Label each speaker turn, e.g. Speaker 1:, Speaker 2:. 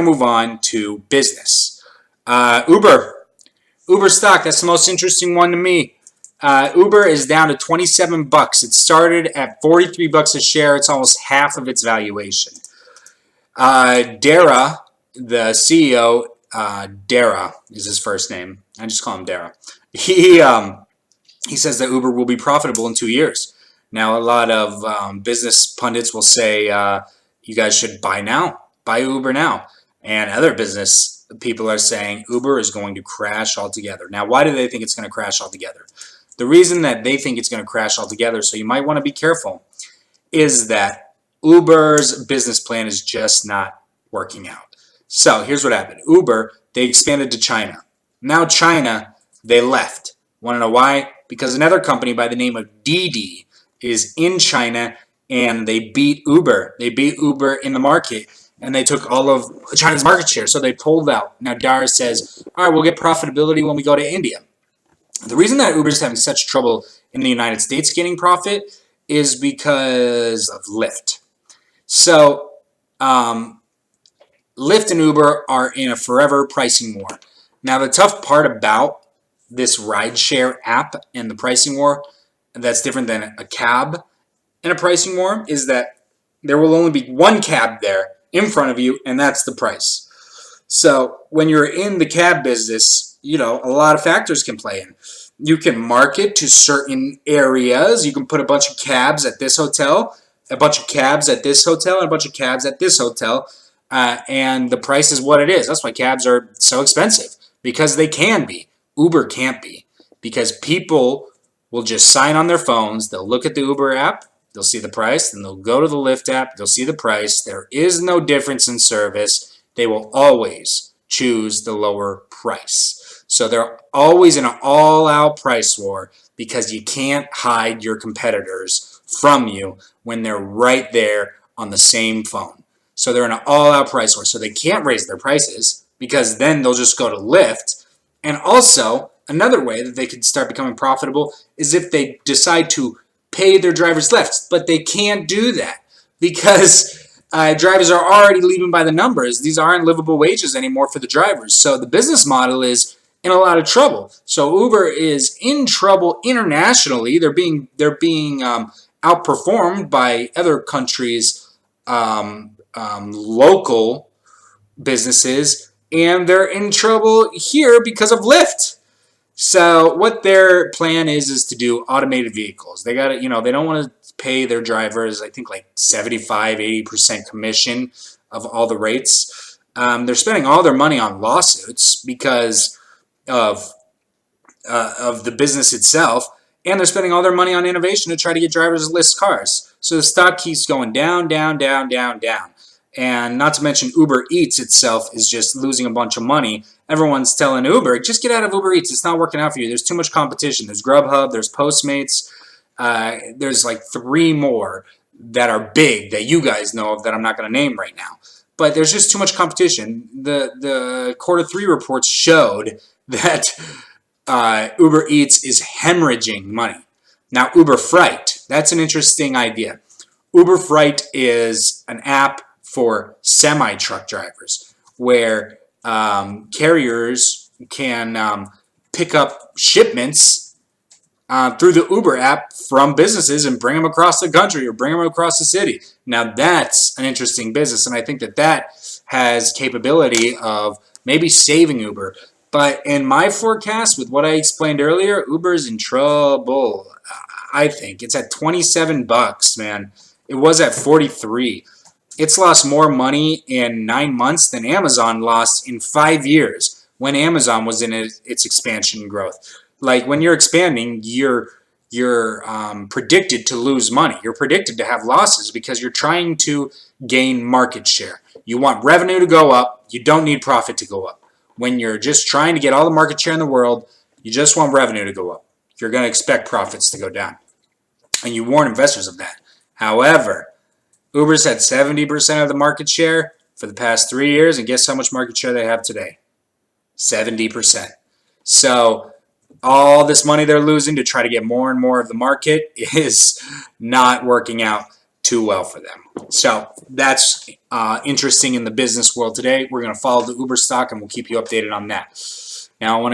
Speaker 1: move on to business. Uber stock, that's the most interesting one to me. Uber is down to 27 bucks. It started at 43 bucks a share. It's almost half of its valuation. Dara, the CEO, Dara is his first name. I just call him Dara. He says that Uber will be profitable in 2 years. Now, a lot of business pundits will say, you guys should buy now. Buy Uber now. And other business people are saying Uber is going to crash altogether. Now, why do they think it's going to crash altogether? The reason that they think it's going to crash altogether, so you might want to be careful, is that Uber's business plan is just not working out. So here's what happened. Uber, they expanded to China. Now China, they left. Want to know why? Because another company by the name of Didi is in China, and they beat Uber. They beat Uber in the market, and they took all of China's market share, so they pulled out. Now Dara says, all right, we'll get profitability when we go to India. The reason that Uber is having such trouble in the United States getting profit is because of Lyft. So Lyft and Uber are in a forever pricing war. Now, the tough part about this rideshare app and the pricing war that's different than a cab in a pricing war is that there will only be one cab there in front of you, and that's the price. So when you're in the cab business, a lot of factors can play in. You can market to certain areas. You can put a bunch of cabs at this hotel, a bunch of cabs at this hotel, and a bunch of cabs at this hotel, and the price is what it is. That's why cabs are so expensive, because they can be. Uber can't be, because people will just sign on their phones. They'll look at the Uber app. They'll see the price, then they'll go to the Lyft app. They'll see the price. There is no difference in service. They will always choose the lower price. So they're always in an all-out price war because you can't hide your competitors from you when they're right there on the same phone. So they're in an all-out price war. So they can't raise their prices because then they'll just go to Lyft. And also, another way that they could start becoming profitable is if they decide to pay their drivers less. But they can't do that because drivers are already leaving by the numbers. These aren't livable wages anymore for the drivers. So the business model is in a lot of trouble. So Uber is in trouble internationally. They're being outperformed by other countries' local businesses, and they're in trouble here because of Lyft. So what their plan is to do automated vehicles. They got to, they don't want to pay their drivers, I think, like 75-80% commission of all the rates. They're spending all their money on lawsuits because of the business itself, and they're spending all their money on innovation to try to get drivers to list cars. So the stock keeps going down, down, down, down, down. And not to mention Uber Eats itself is just losing a bunch of money. Everyone's telling Uber, just get out of Uber Eats. It's not working out for you. There's too much competition. There's Grubhub, there's Postmates. There's like 3 more that are big that you guys know of that I'm not going to name right now. But there's just too much competition. The Q3 reports showed that Uber Eats is hemorrhaging money. Now, Uber Freight, that's an interesting idea. Uber Freight is an app for semi-truck drivers where carriers can pick up shipments through the Uber app from businesses and bring them across the country or bring them across the city. Now, that's an interesting business, and I think that has capability of maybe saving Uber. But in my forecast, with what I explained earlier, Uber's in trouble, I think. It's at 27 bucks, man. It was at 43. It's lost more money in 9 months than Amazon lost in 5 years when Amazon was in its expansion and growth. Like, when you're expanding, you're predicted to lose money. You're predicted to have losses because you're trying to gain market share. You want revenue to go up. You don't need profit to go up. When you're just trying to get all the market share in the world, you just want revenue to go up. You're going to expect profits to go down. And you warn investors of that. However, Uber's had 70% of the market share for the past 3 years, and guess how much market share they have today? 70%. So all this money they're losing to try to get more and more of the market is not working out too well for them. So that's interesting in the business world today. We're going to follow the Uber stock, and we'll keep you updated on that. Now I want to